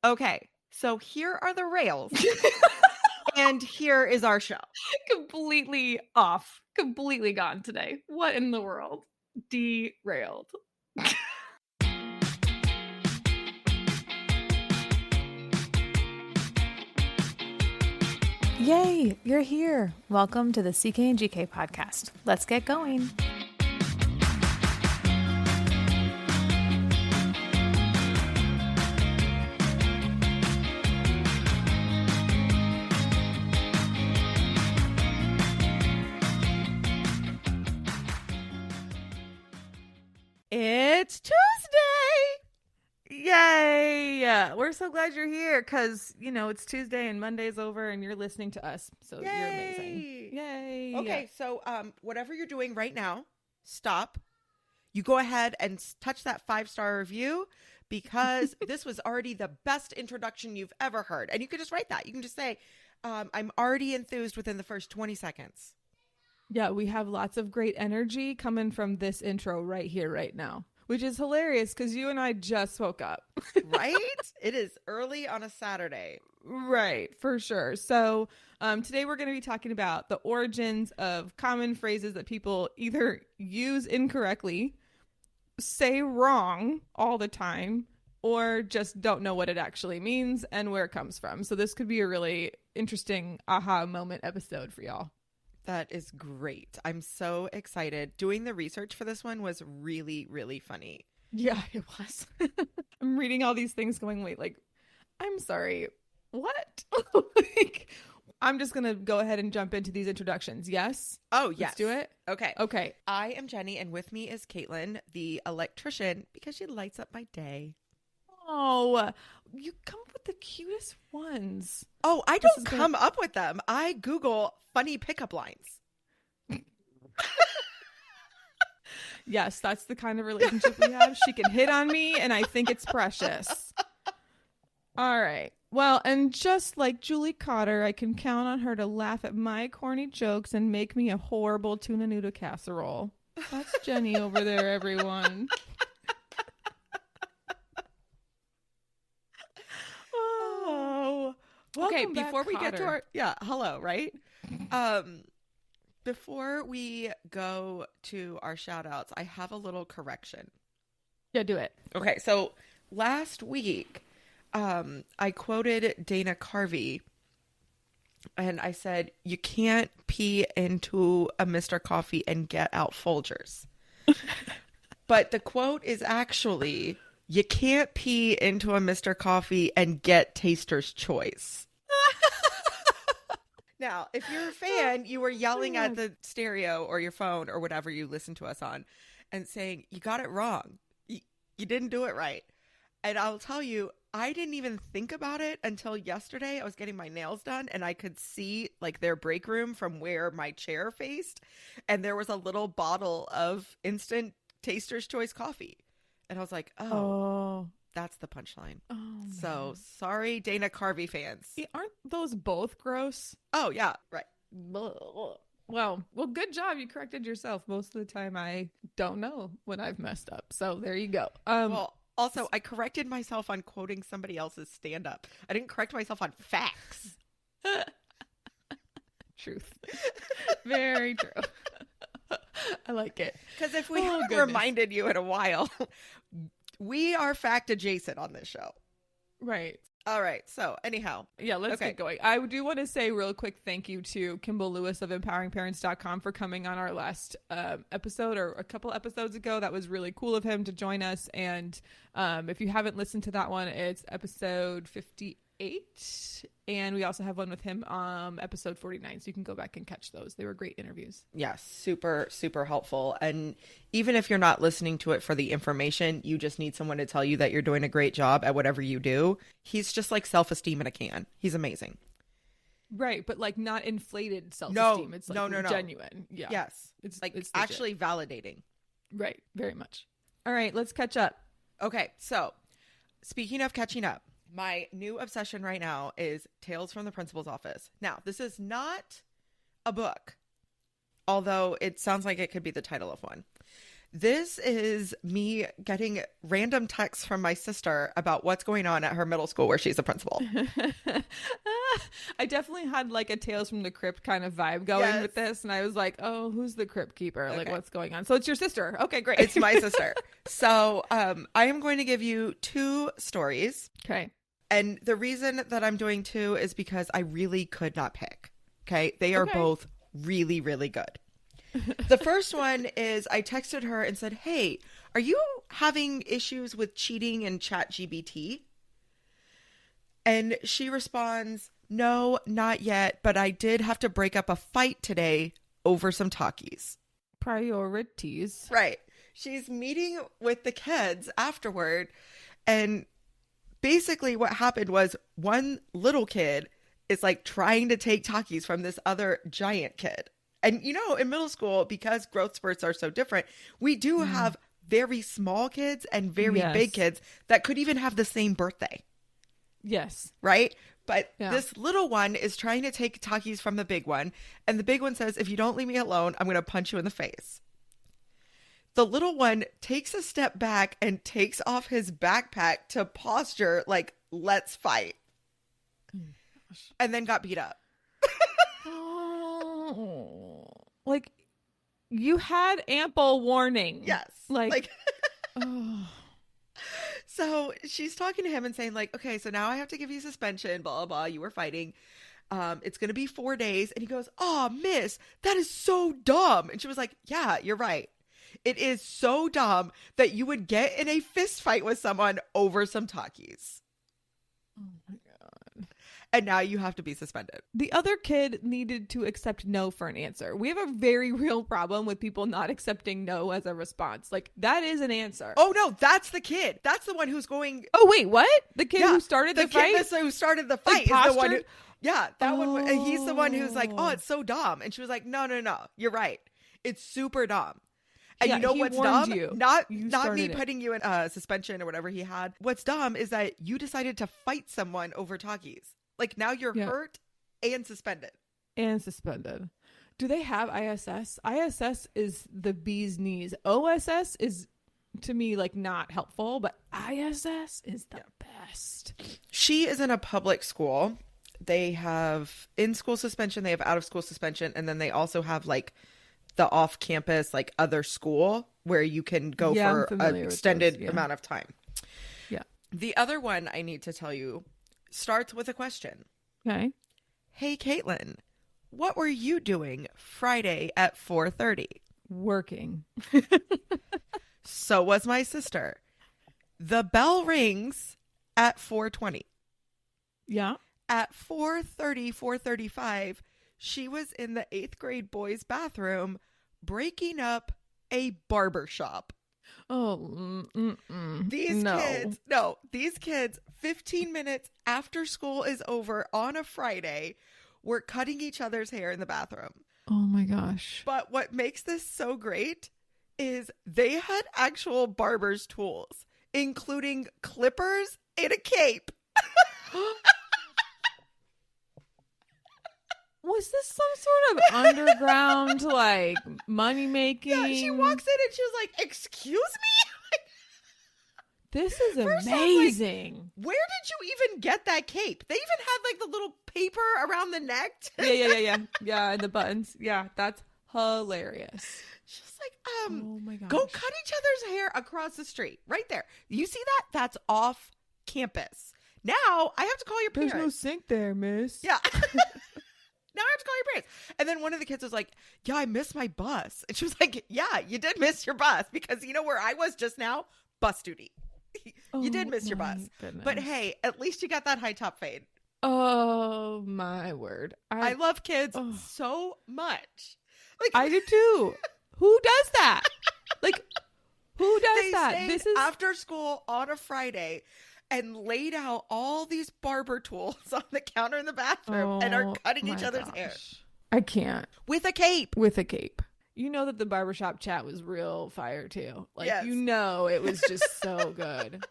Okay, so here are the rails, and here is our show. Completely off. Completely gone today. What in the world? Derailed. Yay, you're here. Welcome to the CK and GK podcast. Let's get going. It's Tuesday. Yay! We're so glad you're here because, it's Tuesday and Monday's over and you're listening to us. So Yay. You're amazing. Yay. Okay, so whatever you're doing right now, stop. You go ahead and touch that 5-star review because this was already the best introduction you've ever heard. And you can just write that. You can just say, I'm already enthused within the first 20 seconds. Yeah, we have lots of great energy coming from this intro right here, right now, which is hilarious because you and I just woke up. Right? It is early on a Saturday. Right, for sure. So today we're going to be talking about the origins of common phrases that people either use incorrectly, say wrong all the time, or just don't know what it actually means and where it comes from. So this could be a really interesting aha moment episode for y'all. That is great. I'm so excited. Doing the research for this one was really, really funny. Yeah, it was. I'm reading all these things going, wait, I'm sorry, what? I'm just going to go ahead and jump into these introductions. Yes? Oh, yes. Let's do it? Okay. I am Jenny, and with me is Caitlin, the electrician, because she lights up my day. Oh, you come up with the cutest ones. Oh, I don't come up with them. I Google funny pickup lines. Yes, that's the kind of relationship we have. She can hit on me, and I think it's precious. All right. Well, and just like Julie Cotter, I can count on her to laugh at my corny jokes and make me a horrible tuna noodle casserole. That's Jenny over there, everyone. Oh. Okay, before we get to our... Yeah, hello, right? Before we go to our shout outs, I have a little correction. Yeah, do it. Okay, so last week, I quoted Dana Carvey, and I said, you can't pee into a Mr. Coffee and get out Folgers. But the quote is actually, you can't pee into a Mr. Coffee and get Taster's Choice. Now, if you're a fan, you were yelling at the stereo or your phone or whatever you listen to us on and saying, you got it wrong. You didn't do it right. And I'll tell you, I didn't even think about it until yesterday. I was getting my nails done and I could see their break room from where my chair faced. And there was a little bottle of instant Taster's Choice coffee. And I was like, oh. That's the punchline. Oh, so sorry, Dana Carvey fans. Aren't those both gross? Oh, yeah. Right. Well, good job. You corrected yourself. Most of the time, I don't know when I've messed up. So there you go. Well, also, I corrected myself on quoting somebody else's stand-up. I didn't correct myself on facts. Truth. Very true. I like it. Because if we haven't reminded you in a while... We are fact adjacent on this show. Right. All right. So anyhow. Yeah, let's get going. I do want to say real quick thank you to Kimball Lewis of empoweringparents.com for coming on our last episode or a couple episodes ago. That was really cool of him to join us. And if you haven't listened to that one, it's episode 58. And we also have one with him episode 49. So you can go back and catch those. They were great interviews. Yes. Super, super helpful. And even if you're not listening to it for the information, you just need someone to tell you that you're doing a great job at whatever you do. He's just like self-esteem in a can. He's amazing. Right. But not inflated self-esteem. It's no. genuine. Yeah. Yes. It's actually validating. Right. Very much. All right. Let's catch up. Okay. So speaking of catching up, my new obsession right now is Tales from the Principal's Office. Now, this is not a book, although it sounds like it could be the title of one. This is me getting random texts from my sister about what's going on at her middle school where she's a principal. I definitely had like a Tales from the Crypt kind of vibe going with this. And I was like, oh, who's the crypt keeper? Okay. Like, what's going on? So it's your sister. Okay, great. It's my sister. So I am going to give you 2 stories. Okay. And the reason that I'm doing 2 is because I really could not pick. Okay. They are both really, really good. The first one is I texted her and said, hey, are you having issues with cheating in ChatGPT? And she responds, no, not yet, but I did have to break up a fight today over some talkies. Priorities. Right. She's meeting with the kids afterward. And basically what happened was one little kid is like trying to take talkies from this other giant kid. And, you know, in middle school, because growth spurts are so different, we do have very small kids and very big kids that could even have the same birthday. Yes. Right? But this little one is trying to take talkies from the big one. And the big one says, if you don't leave me alone, I'm going to punch you in the face. The little one takes a step back and takes off his backpack to posture like, let's fight. And then got beat up. Like, you had ample warning. Yes. Like So she's talking to him and saying like, okay, so now I have to give you suspension, blah, blah, blah. You were fighting. It's going to be 4 days. And he goes, oh, miss, that is so dumb. And she was like, yeah, you're right. It is so dumb that you would get in a fist fight with someone over some talkies. Oh my God. And now you have to be suspended. The other kid needed to accept no for an answer. We have a very real problem with people not accepting no as a response. Like, that is an answer. Oh, no, that's the kid. That's the one who's going. Oh, wait, what? The kid who started the fight? The kid who started the fight Like, is the one who. Yeah, that Oh. one. He's the one who's like, oh, it's so dumb. And she was like, no, you're right. It's super dumb. And Yeah, you know he what's warned dumb? you. Not You me started it. putting you in suspension or whatever he had. What's dumb is that you decided to fight someone over talkies. Like, now you're hurt and suspended. And suspended. Do they have ISS? ISS is the bee's knees. OSS is, to me, like, not helpful, but ISS is the best. She is in a public school. They have in-school suspension, they have out-of-school suspension, and then they also have, like, the off-campus, like, other school where you can go for an extended amount of time. Yeah. The other one I need to tell you starts with a question. Okay. Hey, Caitlin, what were you doing Friday at 4:30? Working. So was my sister. The bell rings at 4:20. Yeah. At 4:30, 4:35, she was in the 8th grade boys' bathroom breaking up a barber shop. Oh, These kids, 15 minutes after school is over on a Friday, were cutting each other's hair in the bathroom. Oh my gosh. But what makes this so great is they had actual barber's tools, including clippers and a cape. Was this some sort of underground, like, money making? Yeah, she walks in and she was like, excuse me? This is First off, like, amazing. where did you even get that cape? They even had like the little paper around the neck. Yeah, and the buttons. Yeah, that's hilarious. She's like, Oh my gosh. go cut each other's hair across the street. Right there. You see that? That's off campus. Now I have to call your There's parents. no sink there, miss. Yeah. Now I have to call your parents. And then one of the kids was like, yeah, I missed my bus. And she was like, yeah, you did miss your bus because you know where I was just now? Bus duty. You did miss your bus. Goodness. But hey, at least you got that high top fade. Oh my word. I love kids so much. Like, I do too. Who does that? Like, who does they that? stayed This is after school on a Friday and laid out all these barber tools on the counter in the bathroom and are cutting each other's hair. I can't. With a cape. With a cape. You know that the barbershop chat was real fire too. Like, Yes. you know, it was just so good.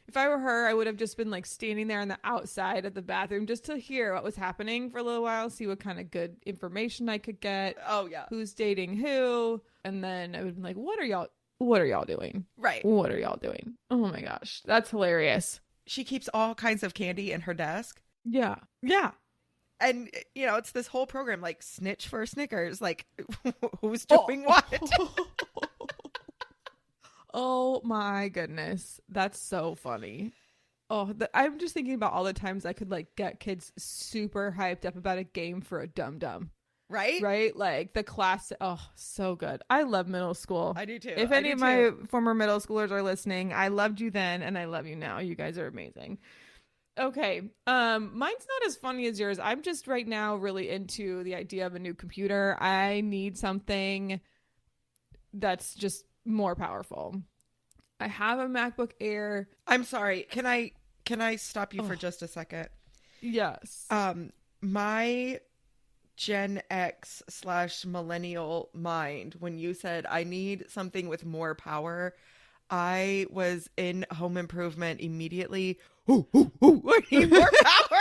If I were her, I would have just been like standing there on the outside of the bathroom just to hear what was happening for a little while, see what kind of good information I could get. Oh, yeah. Who's dating who. And then I would be like, what are y'all what are y'all doing? Right. What are y'all doing? Oh my gosh. That's hilarious. She keeps all kinds of candy in her desk. Yeah. Yeah. And, you know, it's this whole program, like, snitch for Snickers. Like, who's doing what? Oh my goodness. That's so funny. Oh, I'm just thinking about all the times I could like get kids super hyped up about a game for a dum-dum. Right? Right? Like the class. Oh, so good. I love middle school. I do too. If any of my former middle schoolers are listening, I loved you then and I love you now. You guys are amazing. Okay. Mine's not as funny as yours. I'm just right now really into the idea of a new computer. I need something that's just more powerful. I have a MacBook Air. I'm sorry. Can I stop you for just a second? Yes. My Gen X / millennial mind, when you said I need something with more power, I was in home improvement immediately. I need more power.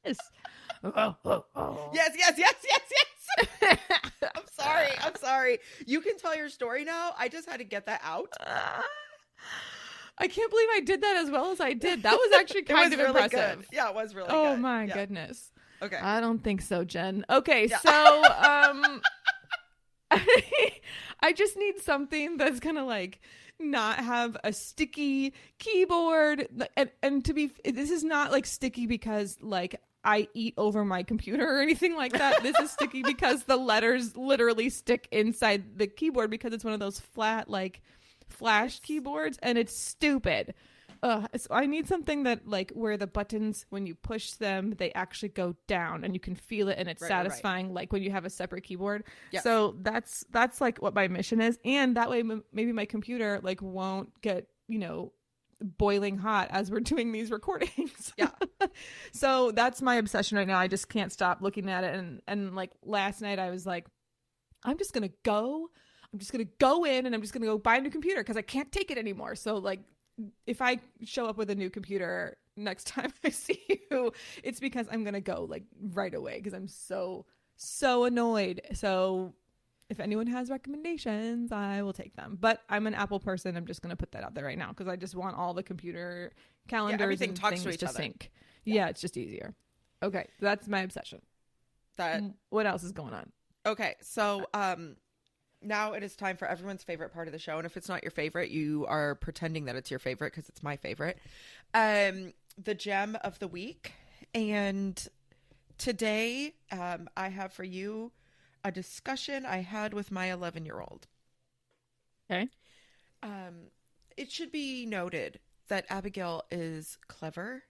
Yes. Yes. I'm sorry. You can tell your story now. I just had to get that out. I can't believe I did that as well as I did. That was actually kind of really impressive. Good. Yeah, it was really good. good. Oh my goodness. Okay. I don't think so, Jen. Okay, Yeah. so I just need something that's gonna like not have a sticky keyboard, and this is not like sticky because like I eat over my computer or anything like that. This is sticky because the letters literally stick inside the keyboard because it's one of those flat like flash keyboards and it's stupid. So I need something that like where the buttons, when you push them, they actually go down and you can feel it and it's satisfying, like when you have a separate keyboard. Yes. So that's like what my mission is. And that way maybe my computer like won't get, you know, boiling hot as we're doing these recordings. Yeah. So that's my obsession right now. I just can't stop looking at it. And like last night I was like, I'm just going to go in and I'm just going to go buy a new computer because I can't take it anymore. So like, if I show up with a new computer next time I see you, it's because I'm going to go like right away because I'm so annoyed. So if anyone has recommendations, I will take them. But I'm an Apple person. I'm just going to put that out there right now because I just want all the computer calendars and talks things to each other. sync. Yeah, it's just easier. Okay, that's my obsession. What else is going on? Okay, so now it is time for everyone's favorite part of the show. And if it's not your favorite, you are pretending that it's your favorite because it's my favorite. The gem of the week. And today I have for you a discussion I had with my 11-year-old. Okay. It should be noted that Abigail is clever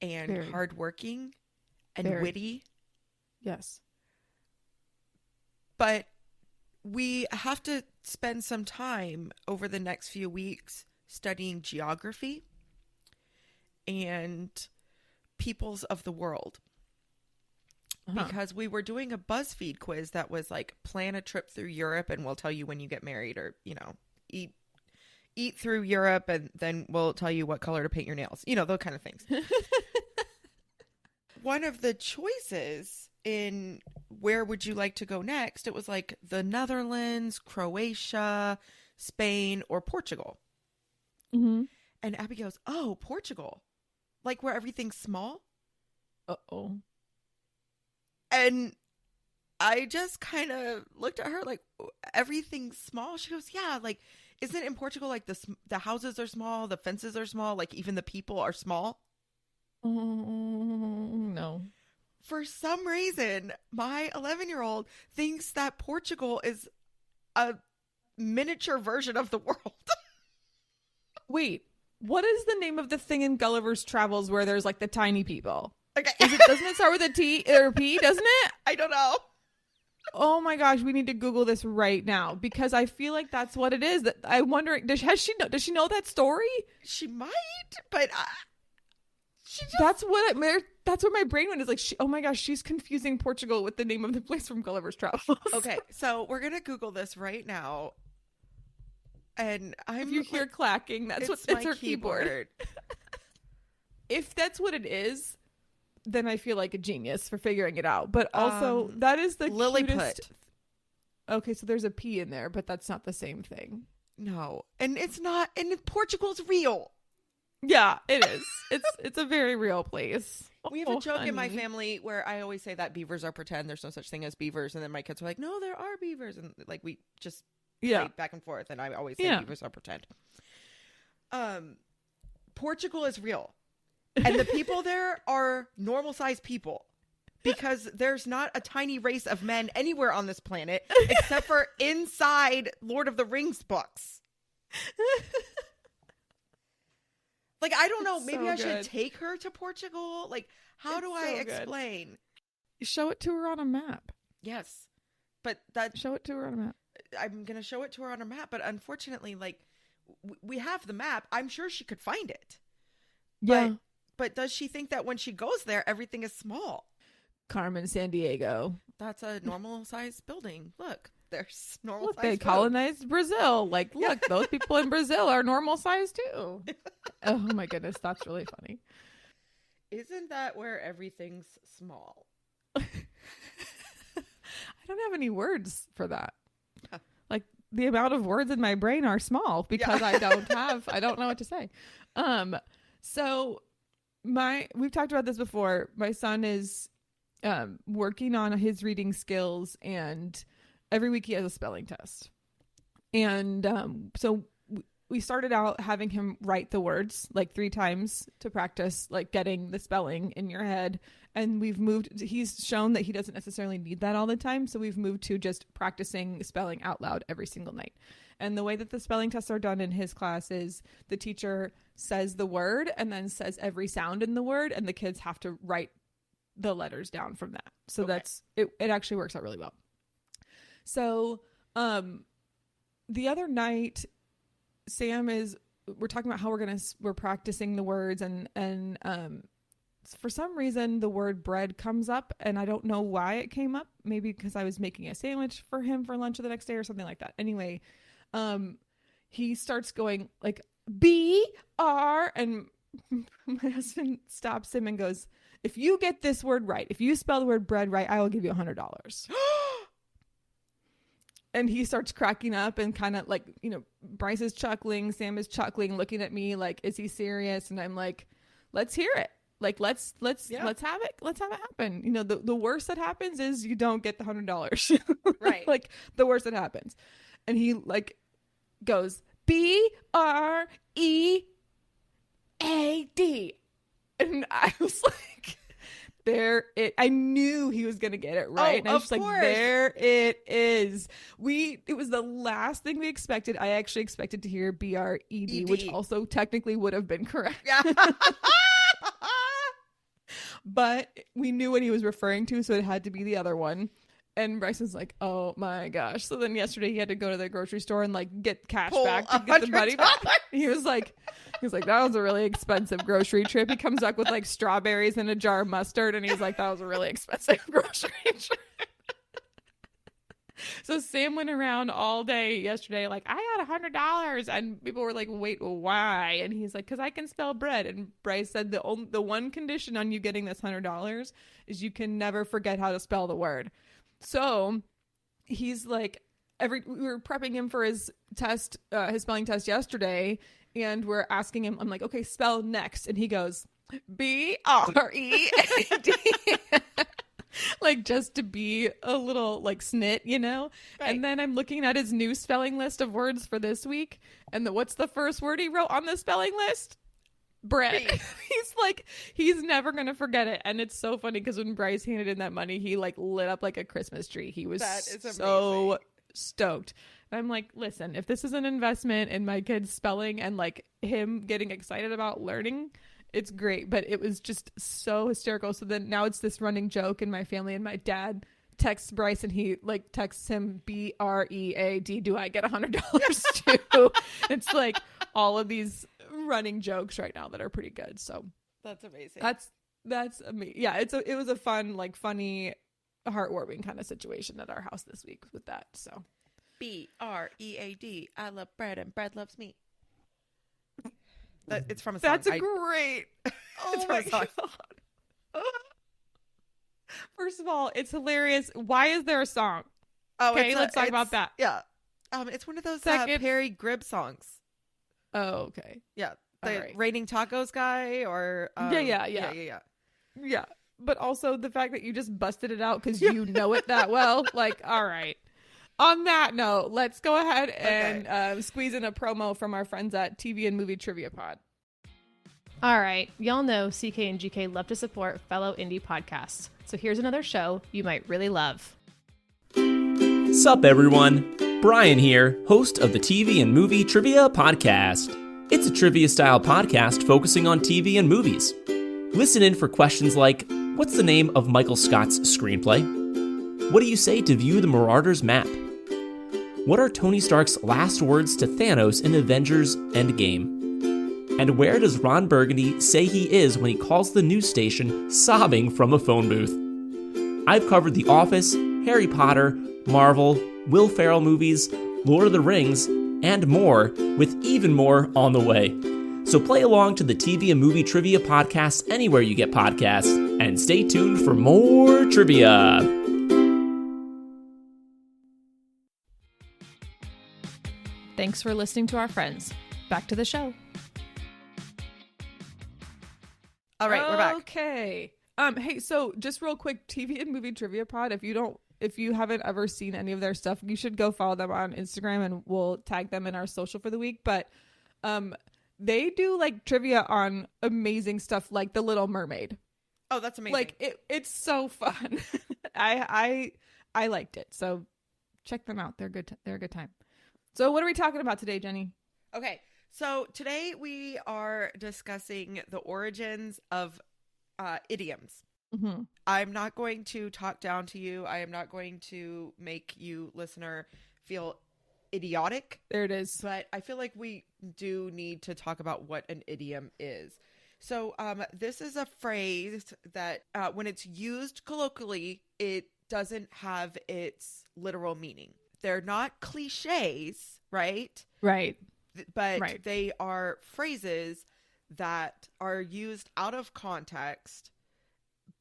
and hardworking and witty. Yes. But we have to spend some time over the next few weeks studying geography and peoples of the world. Because we were doing a BuzzFeed quiz that was like, plan a trip through Europe and we'll tell you when you get married, or, you know, eat through Europe and then we'll tell you what color to paint your nails. You know, those kind of things. One of the choices in where would you like to go next, it was like the Netherlands, Croatia, Spain, or Portugal. Mm-hmm. And Abby goes, oh, Portugal. Like where everything's small? Uh-oh. And I just kind of looked at her like, everything's small? She goes, yeah, like, isn't it in Portugal like the houses are small, the fences are small, like even the people are small? No. For some reason, my 11-year-old thinks that Portugal is a miniature version of the world. Wait, what is the name of the thing in Gulliver's Travels where there's like the tiny people? Okay. Doesn't it start with a T or a P, doesn't it? I don't know. Oh my gosh, we need to Google this right now because I feel like that's what it is. That I wonder, does she know that story? She might, but that's what my brain went, is like, oh my gosh, she's confusing Portugal with the name of the place from Gulliver's Travels. Okay, so we're gonna Google this right now, and if you hear clacking, that's it's her keyboard. If that's what it is, then I feel like a genius for figuring it out. But also, that is the Lilliput. cutest. okay, so there's a P in there, but that's not the same thing. No, and it's not. And Portugal's real. Yeah, it is. It's a very real place. We have a joke in my family where I always say that beavers are pretend. There's no such thing as beavers, and then my kids are like, "No, there are beavers," and like we just play back and forth. And I always say beavers are pretend. Portugal is real, and the people there are normal sized people. Because there's not a tiny race of men anywhere on this planet except for inside Lord of the Rings books. Like, I don't know. Maybe I should take her to Portugal. Like, how do I explain? Show it to her on a map. Yes. But show it to her on a map. I'm going to show it to her on a map. But unfortunately, like, we have the map. I'm sure she could find it. Yeah. But does she think that when she goes there, everything is small? Carmen Sandiego. That's a normal sized building. Look, there's normal Look, sized they colonized Brazil. Like, look, those people in Brazil are normal size too. Oh my goodness, that's really funny. Isn't that where everything's small? I don't have any words for that. Yeah. Like, the amount of words in my brain are small because I don't know what to say. So we've talked about this before. My son is working on his reading skills, and every week he has a spelling test. And so we started out having him write the words like 3 times to practice like getting the spelling in your head. And he's shown that he doesn't necessarily need that all the time. So we've moved to just practicing spelling out loud every single night. And the way that the spelling tests are done in his class is the teacher says the word and then says every sound in the word, and the kids have to write the letters down from that. So that's it. It actually works out really well. So the other night, we're talking about how we're practicing the words, and for some reason the word bread comes up, and I don't know why it came up. Maybe because I was making a sandwich for him for lunch the next day or something like that. Anyway, he starts going like BR, and my husband stops him and goes, "If you get this word right, if you spell the word bread right, I will give you $100. And he starts cracking up and kind of like, Bryce is chuckling, Sam is chuckling, looking at me like, is he serious? And I'm like, let's hear it. Like, let's have it. Let's have it happen. The worst that happens is you don't get the $100. Right. Like, the worst that happens. And he like goes, BREAD. And I was like, I knew he was going to get it right. And I was just like, there it is. It was the last thing we expected. I actually expected to hear BRED, which also technically would have been correct. Yeah. But we knew what he was referring to, so it had to be the other one. And Bryce was like, oh my gosh. So then yesterday he had to go to the grocery store and like get cash back to get the money back. He was like, that was a really expensive grocery trip. He comes back with like strawberries and a jar of mustard. And he's like, that was a really expensive grocery trip. So Sam went around all day yesterday like, I got $100. And people were like, wait, why? And he's like, because I can spell bread. And Bryce said the one condition on you getting this $100 is you can never forget how to spell the word. So he's like, we were prepping him for his test, his spelling test yesterday, and we're asking him, I'm like, okay, spell next. And he goes, BREAD. Like, just to be a little like snit, Right. And then I'm looking at his new spelling list of words for this week. And what's the first word he wrote on the spelling list? Bread. He's like, he's never gonna forget it. And it's so funny because when Bryce handed in that money, he like lit up like a Christmas tree. He was so stoked. And I'm like, listen, if this is an investment in my kid's spelling and like him getting excited about learning, it's great. But it was just so hysterical. So then now it's this running joke in my family, and my dad texts Bryce and he like texts him BREAD, do I get $100 too? It's like all of these running jokes right now that are pretty good. So that's amazing. That's amazing. Yeah, it was a fun, like funny, heartwarming kind of situation at our house this week with that. So BREAD, I love bread and bread loves me. It's from a song. That's great. Oh my God. First of all, it's hilarious. Why is there a song? Oh, Okay, let's talk about that. Yeah. It's one of those Second. Perry Gribb songs. Oh, okay. Yeah. The Alright. Raining Tacos guy or Yeah. Yeah. But also the fact that you just busted it out because you know it that well. Like, all right. On that note, let's go ahead and squeeze in a promo from our friends at TV and Movie Trivia Pod. All right, y'all know CK and GK love to support fellow indie podcasts. So here's another show you might really love. Sup, everyone? Brian here, host of the TV and Movie Trivia Podcast. It's a trivia-style podcast focusing on TV and movies. Listen in for questions like, what's the name of Michael Scott's screenplay? What do you say to view the Marauders map? What are Tony Stark's last words to Thanos in Avengers Endgame? And where does Ron Burgundy say he is when he calls the news station sobbing from a phone booth? I've covered The Office, Harry Potter, Marvel, Will Ferrell movies, Lord of the Rings, and more, with even more on the way. So play along to the TV and Movie Trivia Podcast anywhere you get podcasts, and stay tuned for more trivia. Thanks for listening to our friends. Back to the show. All right, we're back. Okay. Hey, so just real quick, TV and Movie Trivia Pod. If you haven't ever seen any of their stuff, you should go follow them on Instagram, and we'll tag them in our social for the week. But they do like trivia on amazing stuff, like The Little Mermaid. Oh, that's amazing. Like it's so fun. I liked it. So check them out. They're good. They're a good time. So what are we talking about today, Jenny? Okay. So today we are discussing the origins of idioms. Mm-hmm. I'm not going to talk down to you. I am not going to make you, listener, feel idiotic. There it is. But I feel like we do need to talk about what an idiom is. So this is a phrase that when it's used colloquially, it doesn't have its literal meaning. They're not cliches, right? Right. But Right. they are phrases that are used out of context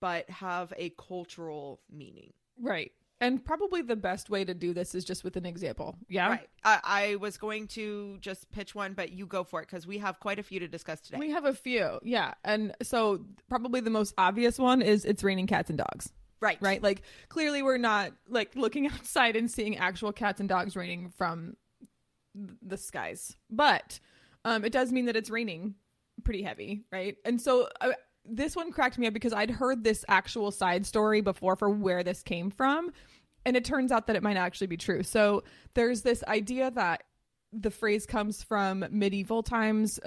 but have a cultural meaning. Right. And probably the best way to do this is just with an example. Yeah. Right. I was going to just pitch one, but you go for it because we have quite a few to discuss today. We have a few. Yeah. And so probably the most obvious one is it's raining cats and dogs. Right. Right. Like clearly we're not like looking outside and seeing actual cats and dogs raining from the skies. But it does mean that it's raining pretty heavy. Right. And so this one cracked me up because I'd heard this actual side story before for where this came from. And it turns out that it might actually be true. So there's this idea that the phrase comes from medieval times,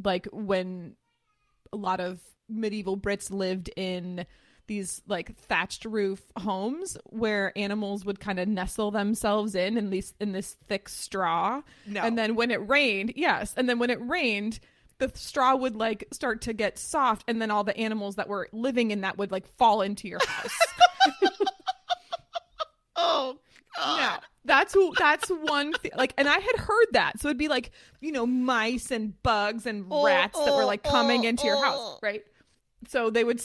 like when a lot of medieval Brits lived in these like thatched roof homes where animals would kind of nestle themselves in this thick straw. No. And then when it rained, the straw would like start to get soft, and then all the animals that were living in that would like fall into your house. Oh, God. Now, that's one thing. Like, and I had heard that, so it'd be like, you know, mice and bugs and rats that were like coming into your house, right? So they would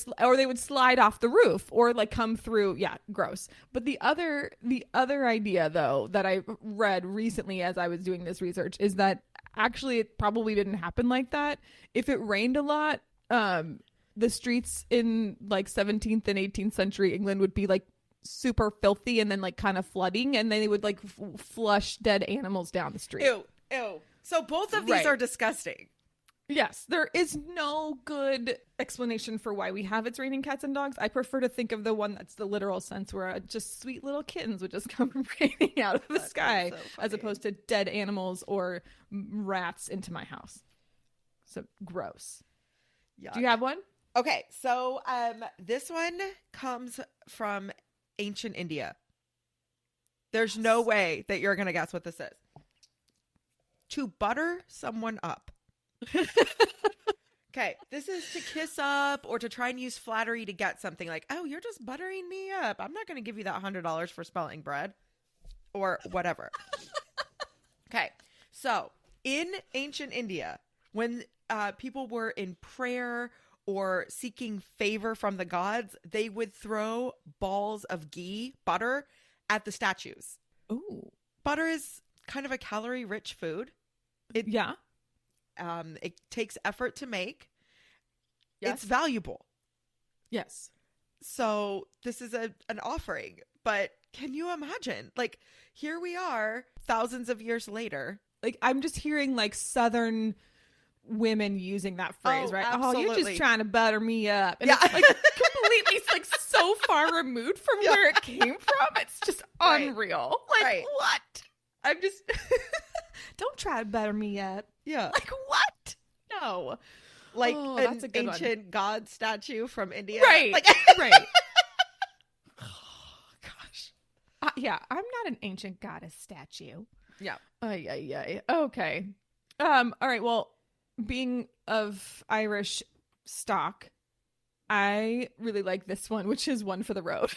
slide off the roof or like come through. Yeah, gross. But the other idea though that I read recently as I was doing this research is that actually it probably didn't happen like that. If it rained a lot, the streets in like 17th and 18th century England would be like super filthy and then like kind of flooding, and then they would like flush dead animals down the street. Ew. So both of these are disgusting. Yes, there is no good explanation for why we have it's raining cats and dogs. I prefer to think of the one that's the literal sense where just sweet little kittens would just come raining out of the sky, so as opposed to dead animals or rats into my house. So gross. Yuck. Do you have one? Okay, so this one comes from ancient India. There's no way that you're going to guess what this is. To butter someone up. Okay, this is to kiss up or to try and use flattery to get something like, oh, you're just buttering me up. I'm not going to give you that $100 for spelling bread or whatever. Okay, so in ancient India, when people were in prayer or seeking favor from the gods, they would throw balls of ghee, butter, at the statues. Ooh. Butter is kind of a calorie-rich food. Yeah. It takes effort to make. Yes. It's valuable. Yes. So this is an offering. But can you imagine? Like, here we are thousands of years later. Like, I'm just hearing like Southern women using that phrase, right? Absolutely. Oh, you're just trying to butter me up. And Yeah. it's like completely, it's like so far removed from where it came from. It's just Right. unreal. Like, Right. what? I'm just, don't try to butter me up. Yeah. Like, what? No. Like Oh, an that's a good one. ancient god statue from India. Right. Like, Right. Oh, gosh. Yeah, I'm not an ancient goddess statue. yeah. Ay, ay, ay. Okay. All right. Well, being of Irish stock, I really like this one, which is one for the road.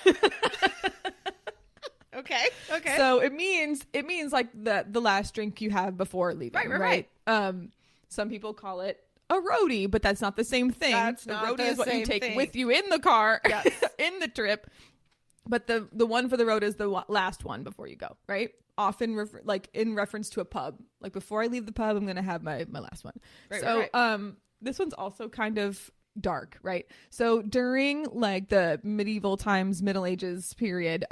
Okay. Okay. So it means like the last drink you have before leaving. Right. Some people call it a roadie, but that's not the same thing. That's the not roadie the is what you same take thing. with you in the car, Yes. in the trip. But the one for the road is the last one before you go, right? Often like in reference to a pub. Like, before I leave the pub, I'm going to have my last one. Right, This one's also kind of dark, right? So during like the medieval times, Middle Ages period,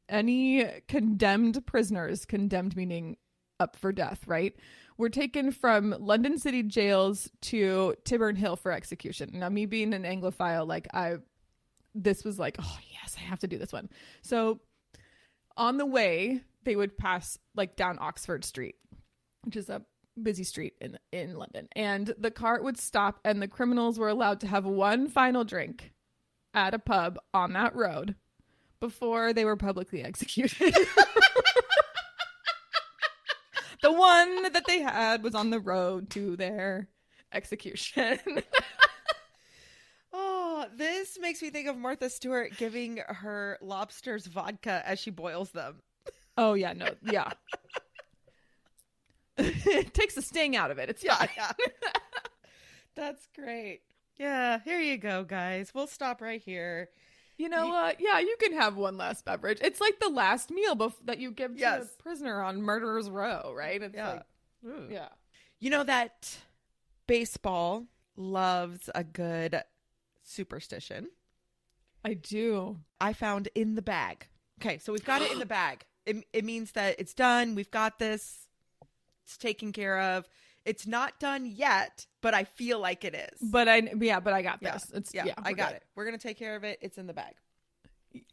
any condemned prisoners, condemned meaning up for death, right, were taken from London city jails to Tyburn Hill for execution. Now, me being an Anglophile, like this was like, oh yes, I have to do this one. So on the way, they would pass like down Oxford Street, which is a busy street in London, and the cart would stop, and the criminals were allowed to have one final drink at a pub on that road before they were publicly executed. The one that they had was on the road to their execution. Oh, this makes me think of Martha Stewart giving her lobsters vodka as she boils them. Oh yeah, no, yeah. It takes the sting out of it. It's fine. Yeah. That's great. Yeah, here you go, guys. We'll stop right here. You know what? Yeah, you can have one last beverage. It's like the last meal that you give to Yes. a prisoner on Murderer's Row, right? It's Yeah. like, ooh. Yeah. You know that baseball loves a good superstition. I do. I found in the bag. Okay, so we've got it in the bag. It means that it's done. We've got this. It's taken care of. It's not done yet, but I feel like it is. But I got Yeah. this. It's I we're got good. it. We're going to take care of it. It's in the bag.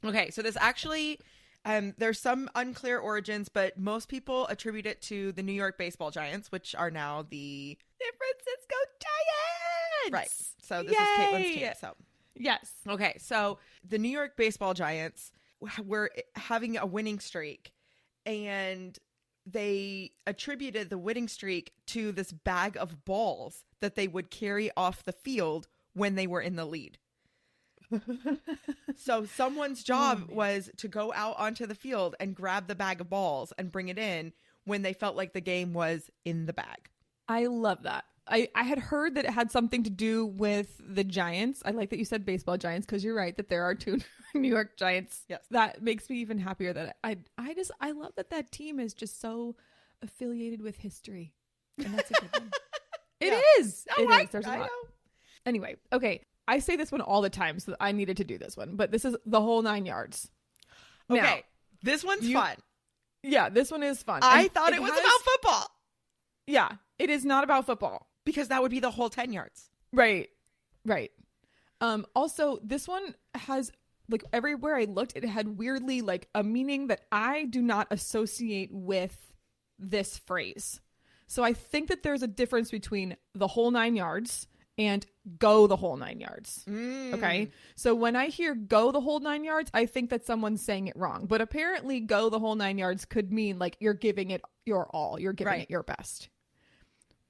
Okay, so this actually, there's some unclear origins, but most people attribute it to the New York baseball Giants, which are now the San Francisco Giants. right. So this is Caitlin's Yay! team. So Yes. okay, so the New York baseball Giants were having a winning streak, and they attributed the winning streak to this bag of balls that they would carry off the field when they were in the lead. So someone's job was to go out onto the field and grab the bag of balls and bring it in when they felt like the game was in the bag. I love that. I had heard that it had something to do with the Giants. I like that you said baseball Giants, because you're right that there are two New York Giants. Yes. That makes me even happier that I love that team is just so affiliated with history. And that's a good one. It Yeah. is. Oh, It is. There's a I lot. know. Anyway, okay. I say this one all the time, so I needed to do this one. But this is the whole 9 yards. Okay, Now, this one's you- fun. yeah, this one is fun. I And thought it was has- about football Yeah, it is not about football. because that would be the whole 10 yards. Right. Also, this one has, like, everywhere I looked, it had weirdly like a meaning that I do not associate with this phrase. So I think that there's a difference between the whole 9 yards and go the whole 9 yards. Okay. So when I hear go the whole 9 yards, I think that someone's saying it wrong. But apparently go the whole 9 yards could mean like you're giving it your all. You're giving Right. it your best.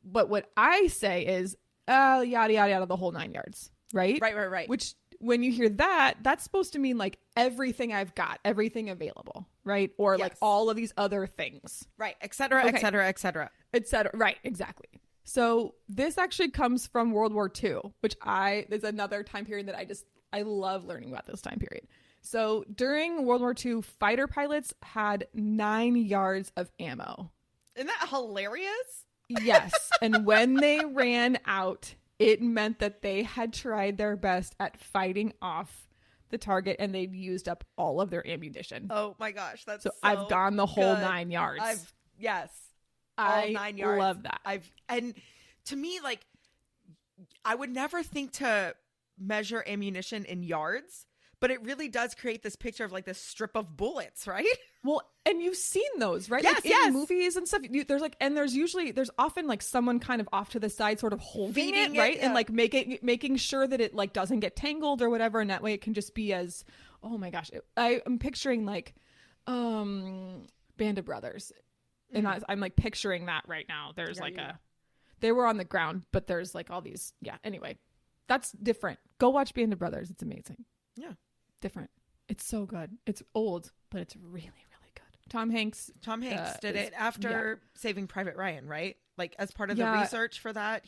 But what I say is, yada, yada, yada, the whole 9 yards. Right? Right. Which when you hear that, that's supposed to mean like everything I've got, everything available. Right? Or like Yes. all of these other things. Right, et cetera, Okay. et cetera, et cetera. Etc. Right, exactly. So this actually comes from World War II, which is another time period that I love learning about this time period. So during World War II, fighter pilots had 9 yards of ammo. Isn't that hilarious? Yes. And when they ran out, it meant that they had tried their best at fighting off the target and they'd used up all of their ammunition. Oh my gosh, that's So so I've gone the whole good. 9 yards. Yes, all I 9 yards. love that. And to me, like, I would never think to measure ammunition in yards, but it really does create this picture of like this strip of bullets, right? Well, and you've seen those, right? Yes, like yes. in movies and stuff. There's often like someone kind of off to the side, sort of holding Feeding it, right? it, And yeah. like making sure that it like doesn't get tangled or whatever, and that way it can just be as, oh my gosh, I'm picturing like, Band of Brothers, and I'm like picturing that right now. There's they were on the ground, but there's like all these, Anyway, that's different. Go watch Band of Brothers. It's amazing. Yeah, different. It's so good. It's old, but it's really, really good. Tom Hanks did it after Saving Private Ryan, right? Like as part of the research for that,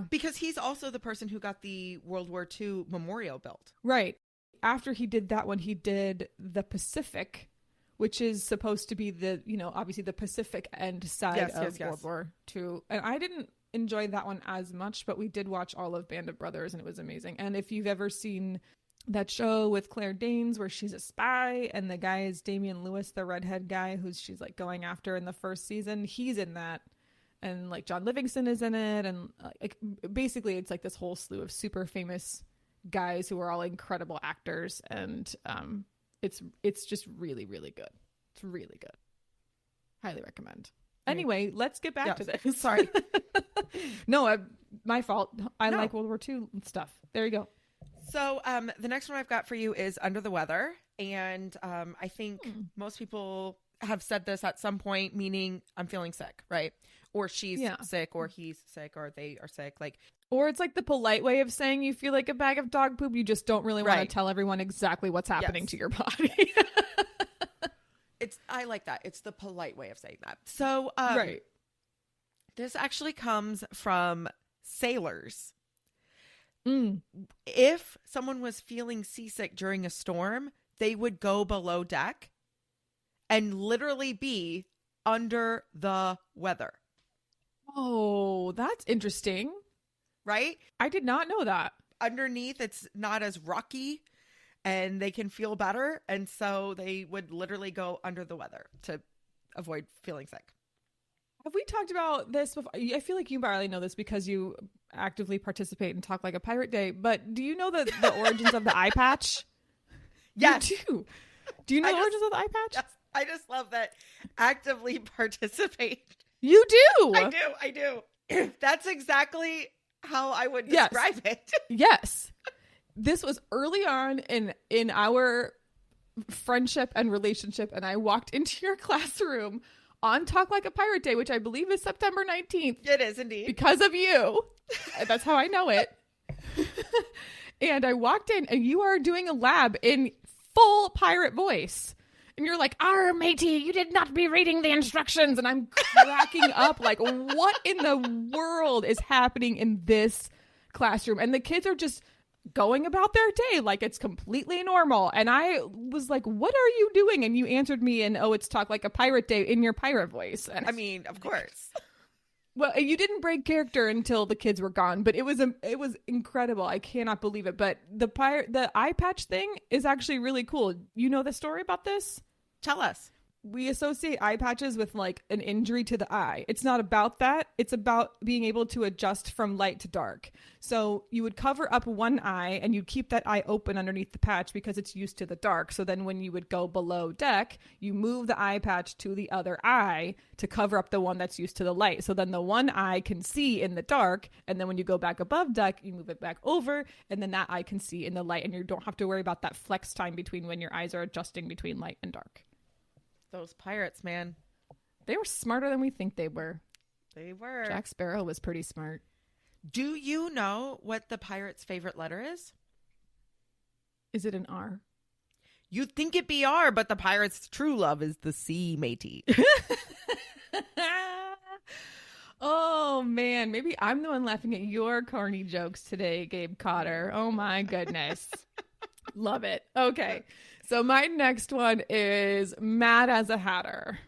because he's also the person who got the World War II memorial built. Right. After he did that one, he did the Pacific, which is supposed to be the, obviously the Pacific end side of World War II. And I didn't enjoy that one as much, but we did watch all of Band of Brothers and it was amazing. And if you've ever seen that show with Claire Danes where she's a spy and the guy is Damian Lewis, the redhead guy she's like going after in the first season, he's in that. And like John Livingston is in it. And like basically it's like this whole slew of super famous guys who are all incredible actors. And it's just really, really good. It's really good. Highly recommend. Anyway, let's get back to this. Sorry. No, my fault. I like World War II stuff. There you go. So the next one I've got for you is Under the Weather. And I think most people have said this at some point, meaning I'm feeling sick, right? Or she's sick, or he's sick, or they are sick. Or it's like the polite way of saying you feel like a bag of dog poop. You just don't really want to tell everyone exactly what's happening to your body. I like that. It's the polite way of saying that. So this actually comes from sailors. If someone was feeling seasick during a storm, they would go below deck and literally be under the weather. Oh, that's interesting. Right? I did not know that. Underneath, it's not as rocky and they can feel better. And so they would literally go under the weather to avoid feeling sick. Have we talked about this before? I feel like you barely know this because you actively participate in Talk Like a Pirate Day, but do you know the origins of the eye patch? Yes. You do. Do you know the origins of the eye patch? Yes. I just love that. Actively participate. You do. I do. That's exactly how I would describe it. Yes. This was early on in our friendship and relationship, and I walked into your classroom on Talk Like a Pirate Day, which I believe is September 19th. It is indeed. Because of you. That's how I know it. And I walked in and you are doing a lab in full pirate voice. And you're like, "Arr, matey, you did not be reading the instructions." And I'm cracking up like, what in the world is happening in this classroom? And the kids are just going about their day like it's completely normal. And I was like, "What are you doing?" And you answered me in, "Oh, it's Talk Like a Pirate Day," in your pirate voice. And I mean, of course. Well, you didn't break character until the kids were gone, but it was incredible. I cannot believe it. But the eye patch thing is actually really cool. You know the story about this? Tell us. We associate eye patches with like an injury to the eye. It's not about that. It's about being able to adjust from light to dark. So you would cover up one eye and you'd keep that eye open underneath the patch because it's used to the dark. So then when you would go below deck, you move the eye patch to the other eye to cover up the one that's used to the light. So then the one eye can see in the dark. And then when you go back above deck, you move it back over and then that eye can see in the light. And you don't have to worry about that flex time between when your eyes are adjusting between light and dark. Those pirates, man. They were smarter than we think they were. They were. Jack Sparrow was pretty smart. Do you know what the pirate's favorite letter is? Is it an R? You'd think it'd be R, but the pirate's true love is the C, matey. Oh, man. Maybe I'm the one laughing at your corny jokes today, Gabe Cotter. Oh, my goodness. Love it. Okay. So my next one is Mad as a Hatter.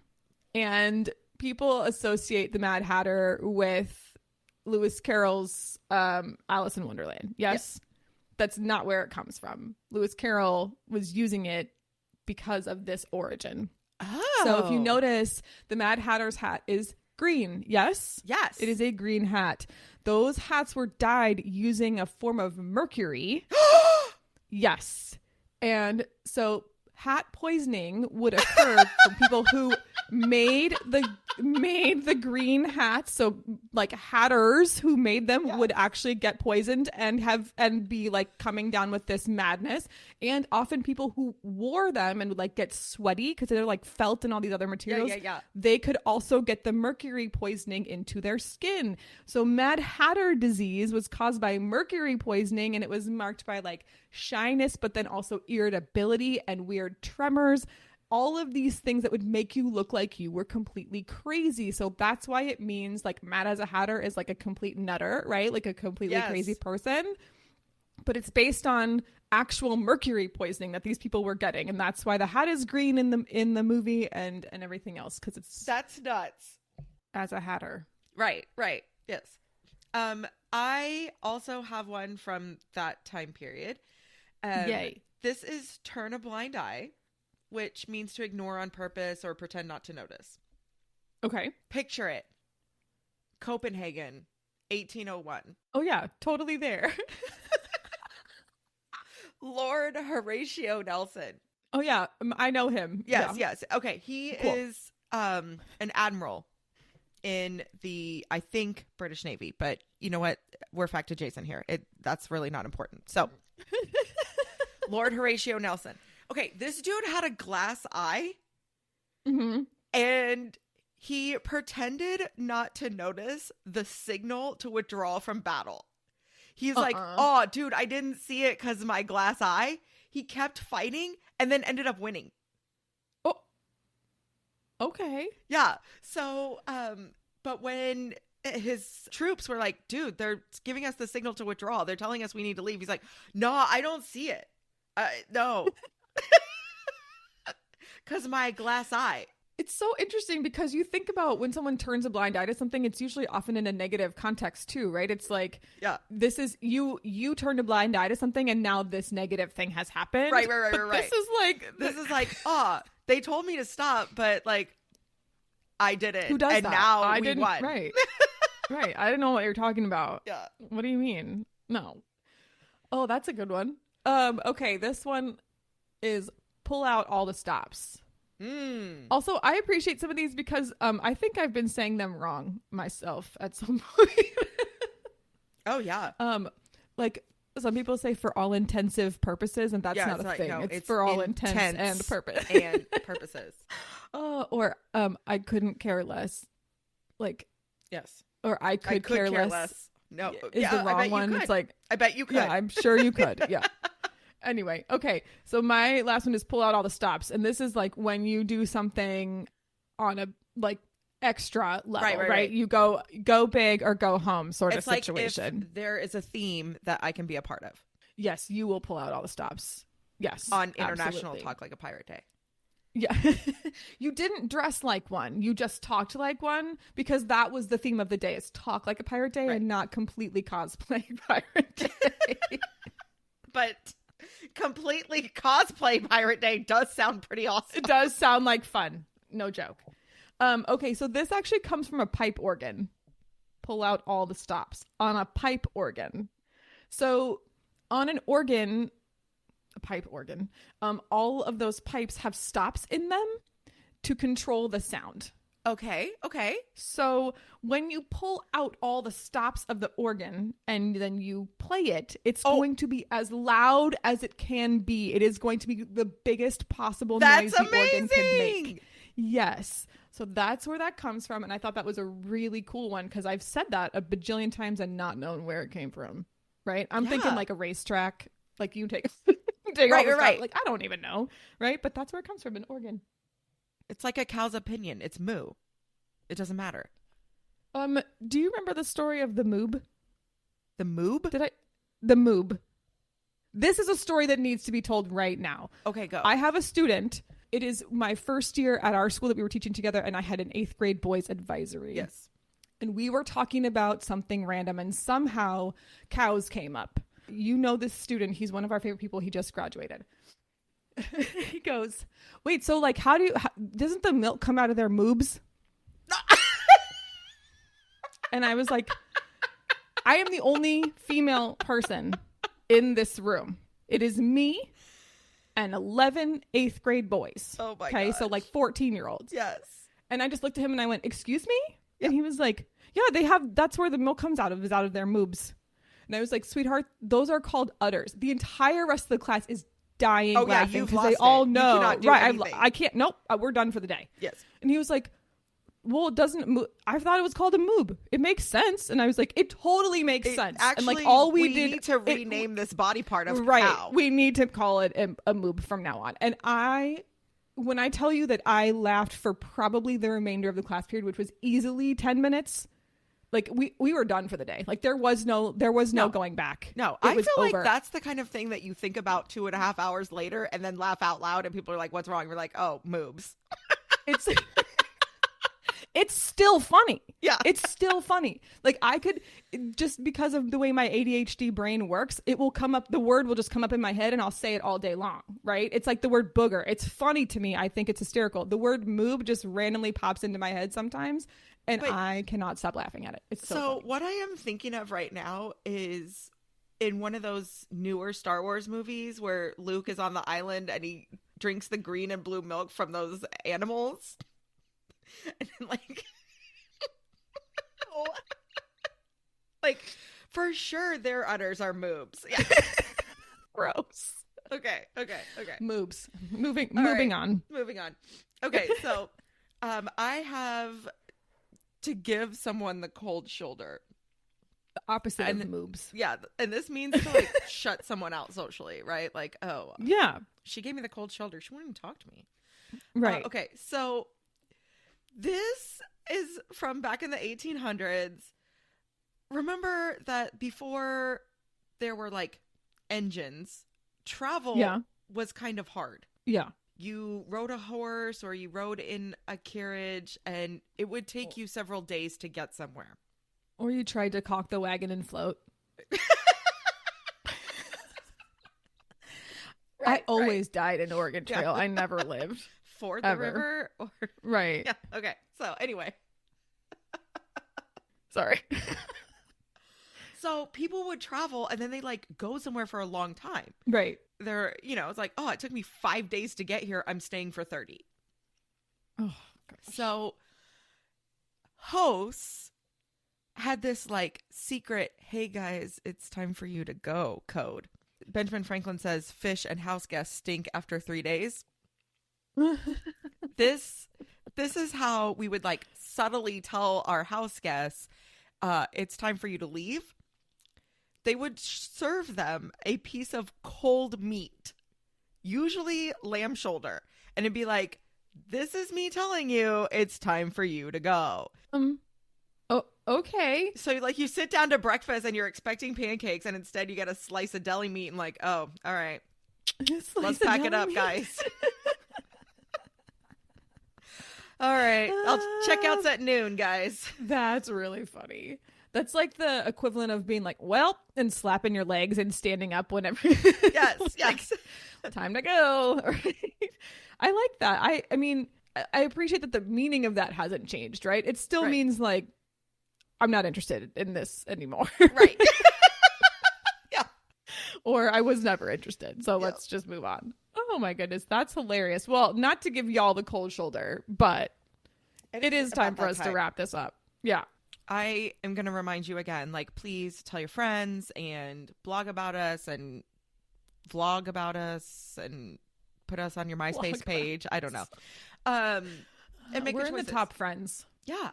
And people associate the Mad Hatter with Lewis Carroll's Alice in Wonderland. Yes? That's not where it comes from. Lewis Carroll was using it because of this origin. Oh. So if you notice, the Mad Hatter's hat is green. Yes? Yes. It is a green hat. Those hats were dyed using a form of mercury. Yes. And so hat poisoning would occur from people who made the green hats. So like hatters who made them would actually get poisoned and be like coming down with this madness. And often people who wore them and would like get sweaty because they're like felt and all these other materials. They could also get the mercury poisoning into their skin. So Mad Hatter disease was caused by mercury poisoning, and it was marked by like shyness, but then also irritability and weird tremors. All of these things that would make you look like you were completely crazy. So that's why it means like Mad as a Hatter is like a complete nutter, right? Like a completely crazy person. But it's based on actual mercury poisoning that these people were getting, and that's why the hat is green in the movie and everything else, because that's nuts. As a Hatter. Right. Yes. I also have one from that time period. Yay. This is turn a blind eye, which means to ignore on purpose or pretend not to notice. Okay. Picture it. Copenhagen, 1801. Oh yeah, totally there. Lord Horatio Nelson. Oh yeah, I know him. Yes. Okay, he is an admiral in the, I think, British Navy, but you know what? We're fact adjacent here. That's really not important. So, Lord Horatio Nelson. Okay, this dude had a glass eye, and he pretended not to notice the signal to withdraw from battle. He's like, oh, dude, I didn't see it because of my glass eye. He kept fighting and then ended up winning. Oh, okay. Yeah. So, but when his troops were like, dude, they're giving us the signal to withdraw. They're telling us we need to leave. He's like, no, I don't see it. No. Because my glass eye. It's so interesting because you think about when someone turns a blind eye to something, it's usually often in a negative context too, right? It's like, this is you turned a blind eye to something and now this negative thing has happened. Right. This is like, they told me to stop, but like, I didn't. Who does and that? now I we didn't, won. Right. Right. I didn't know what you're talking about. Yeah. What do you mean? No. Oh, that's a good one. Okay, this one is pull out all the stops. Also, I appreciate some of these because I think I've been saying them wrong myself at some point. Oh yeah. Like some people say for all intensive purposes, and that's not a thing. No, it's for all intents and purpose and purposes. Or I couldn't care less. Like yes. Or I could care less. No, is the wrong one. It's like I bet you could. Yeah, I'm sure you could. Yeah. Anyway, okay. So my last one is pull out all the stops. And this is like when you do something on a like extra level, right? You go big or go home sort of situation. Like if there is a theme that I can be a part of. Yes, you will pull out all the stops. Yes. On International Talk Like a Pirate Day. Yeah. You didn't dress like one. You just talked like one because that was the theme of the day, is talk like a pirate day and not completely cosplay Pirate Day. But completely cosplay Pirate Day does sound pretty awesome. It does sound like fun. No joke. Okay, so this actually comes from a pipe organ. Pull out all the stops on a pipe organ. So on an organ, a pipe organ, all of those pipes have stops in them to control the sound. Okay. So when you pull out all the stops of the organ and then you play it, it's going to be as loud as it can be. It is going to be the biggest possible noise the organ can make. Yes. So that's where that comes from. And I thought that was a really cool one because I've said that a bajillion times and not known where it came from. Right? I'm thinking like a racetrack. Like you take right. Like I don't even know. Right? But that's where it comes from, an organ. It's like a cow's opinion. It's moo. It doesn't matter. Do you remember the story of the moob? The moob? The moob. This is a story that needs to be told right now. Okay, go. I have a student. It is my first year at our school that we were teaching together, and I had an 8th grade boys advisory. Yes. And we were talking about something random, and somehow cows came up. You know this student. He's one of our favorite people. He just graduated. He goes, wait, so like doesn't the milk come out of their moobs? And I was like, I am the only female person in this room. It is me and 11 8th grade boys. Oh my Okay, gosh. so like 14-year-olds. Yes. And I just looked at him and I went, excuse me? And he was like, yeah, that's where the milk comes out of, is out of their moobs. And I was like, sweetheart, those are called udders. The entire rest of the class is dying laughing you've because lost they all it. You know. cannot do Right, anything. I can't. Nope, we're done for the day. Yes. And he was like, well, it doesn't. I thought it was called a moob. It makes sense. And I was like, it totally makes sense. Actually, and like all we did, need to rename this body part of right. cow. We need to call it a moob from now on. And when I tell you that I laughed for probably the remainder of the class period, which was easily 10 minutes, like we were done for the day. Like there was no going back. No, It I was feel over. like that's the kind of thing that you think about 2.5 hours later and then laugh out loud and people are like, what's wrong? We're like, oh, moobs. It's still funny. Yeah. It's still funny. Like I could, just because of the way my ADHD brain works, the word will just come up in my head and I'll say it all day long, right? It's like the word booger. It's funny to me. I think it's hysterical. The word moob just randomly pops into my head sometimes and I cannot stop laughing at it. It's so funny. What I am thinking of right now is in one of those newer Star Wars movies where Luke is on the island and he drinks the green and blue milk from those animals. And then like for sure their udders are moobs. Yeah. Gross. Okay. Moobs. Moving right. on. Moving on. Okay, so I have to give someone the cold shoulder. The opposite of moobs. Yeah, and this means to like shut someone out socially, right? Like, oh, Yeah. she gave me the cold shoulder. She won't even talk to me. Right. Okay, so this is from back in the 1800s. Remember that before there were like engines, travel was kind of hard. Yeah. You rode a horse or you rode in a carriage and it would take you several days to get somewhere. Or you tried to caulk the wagon and float. I always died in Oregon Trail. I never lived. For the Ever. river? Or... Right. Yeah, okay. So anyway. Sorry. So people would travel and then they like go somewhere for a long time. Right. They're, it's like, oh, it took me 5 days to get here. I'm staying for 30. Oh, gosh. So hosts had this like secret, hey guys, it's time for you to go code. Benjamin Franklin says fish and house guests stink after 3 days. This is how we would like subtly tell our house guests it's time for you to leave. They would serve them a piece of cold meat, usually lamb shoulder, and it'd be like, this is me telling you it's time for you to go. Oh, okay. So like you sit down to breakfast and you're expecting pancakes and instead you get a slice of deli meat and like, oh, all right, let's pack it up, guys. All right, I'll check-out's at noon, guys. That's really funny. That's like the equivalent of being like, well, and slapping your legs and standing up whenever. Yes. Time to go. I like that. I mean, I appreciate that the meaning of that hasn't changed, right? It still means like, I'm not interested in this anymore. Right. Yeah. Or I was never interested. So let's just move on. Oh my goodness. That's hilarious. Well, not to give y'all the cold shoulder, but it is time for us to wrap this up. Yeah. I am going to remind you again, like, please tell your friends and blog about us and vlog about us and put us on your MySpace page. I don't know. And make We're your in choices. the top friends. Yeah.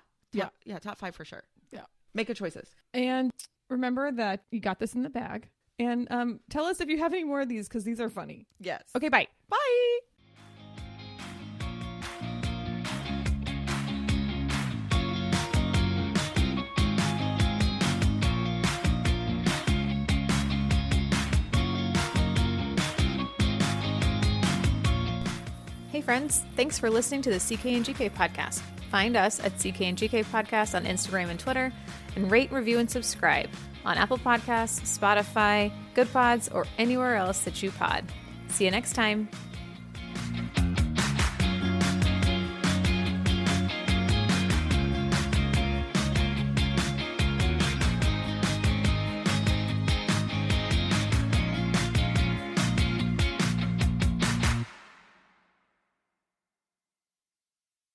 Top 5 for sure. Yeah. Make your choices. And remember that you got this in the bag. And tell us if you have any more of these because these are funny. Yes. Okay, bye. Bye. Hey friends, thanks for listening to the CK and GK podcast. Find us at CK and GK podcast on Instagram and Twitter, and rate, review, and subscribe on Apple Podcasts, Spotify, Good Pods, or anywhere else that you pod. See you next time.